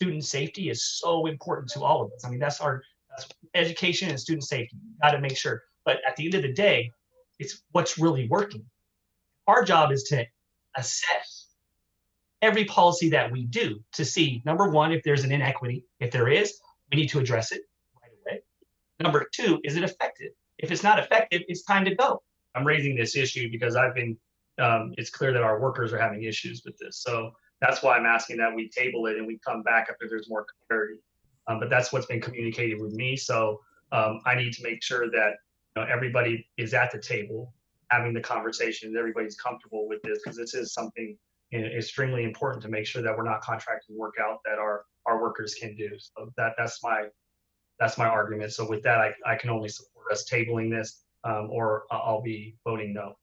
student safety is so important to all of us. I mean, that's education and student safety. You got to make sure. But at the end of the day, it's what's really working. Our job is to assess every policy that we do to see, number one, if there's an inequity. If there is, we need to address it right away. Number two, is it effective? If it's not effective, it's time to go. I'm raising this issue because it's clear that our workers are having issues with this. So that's why I'm asking that we table it and we come back after there's more clarity. But that's what's been communicated with me. So I need to make sure that everybody is at the table having the conversations, everybody's comfortable with this, because this is something extremely important to make sure that we're not contracting work out that our workers can do. So that's my argument. So with that, I can only support us tabling this, or I'll be voting no.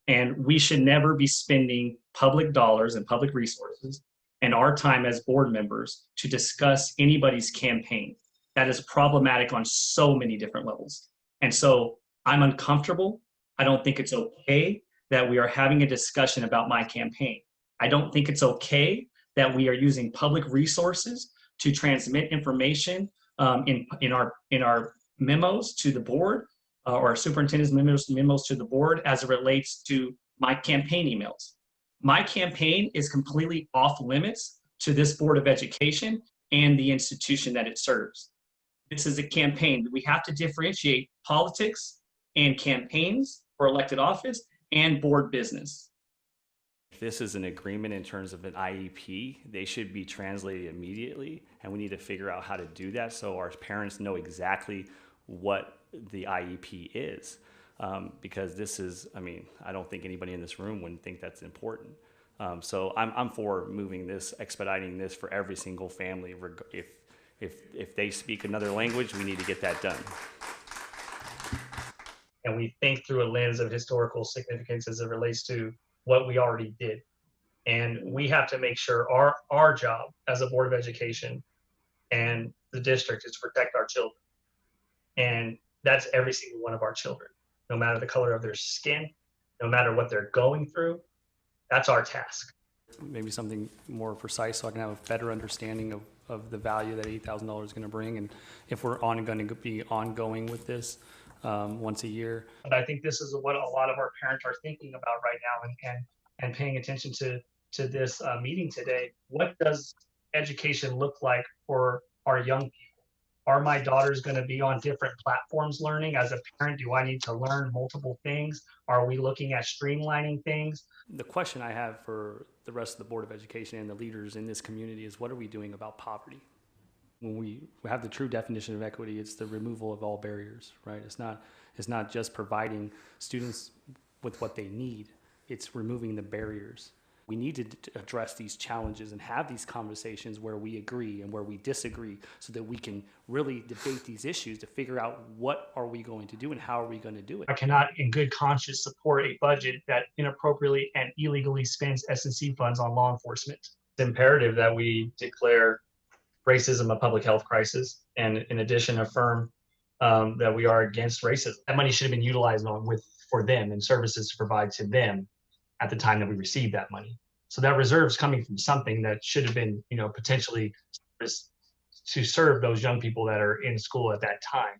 And we should never be spending public dollars and public resources and our time as board members to discuss anybody's campaign. That is problematic on so many different levels. And so I'm uncomfortable. I don't think it's okay that we are having a discussion about my campaign. I don't think it's okay that we are using public resources to transmit information in our memos to the board, or our superintendent's memos to the board as it relates to my campaign emails. My campaign is completely off limits to this Board of Education and the institution that it serves. This is a campaign. We have to differentiate politics and campaigns for elected office and board business. If this is an agreement in terms of an IEP, they should be translated immediately, and we need to figure out how to do that so our parents know exactly what the IEP is. Because this is, I don't think anybody in this room wouldn't think that's important. So I'm for moving this, expediting this for every single family. If they speak another language, we need to get that done. And we think through a lens of historical significance as it relates to what we already did. And we have to make sure our job as a Board of Education and the district is to protect our children. And that's every single one of our children, no matter the color of their skin, no matter what they're going through. That's our task. Maybe something more precise so I can have a better understanding of the value that $8,000 is going to bring, and if we're going to be ongoing with this once a year. But I think this is what a lot of our parents are thinking about right now, and paying attention to this meeting today. What does education look like for our young people? Are my daughters going to be on different platforms learning? As a parent, do I need to learn multiple things? Are we looking at streamlining things? The question I have for the rest of the Board of Education and the leaders in this community is, what are we doing about poverty? When we have the true definition of equity, it's the removal of all barriers, right? It's not just providing students with what they need, it's removing the barriers. We need to address these challenges and have these conversations where we agree and where we disagree, so that we can really debate these issues to figure out what are we going to do and how are we going to do it. I cannot in good conscience support a budget that inappropriately and illegally spends S&C funds on law enforcement. It's imperative that we declare racism a public health crisis, and in addition affirm that we are against racism. That money should have been utilized for them and services to provide to them at the time that we received that money. So that reserve is coming from something that should have been, potentially to serve those young people that are in school at that time.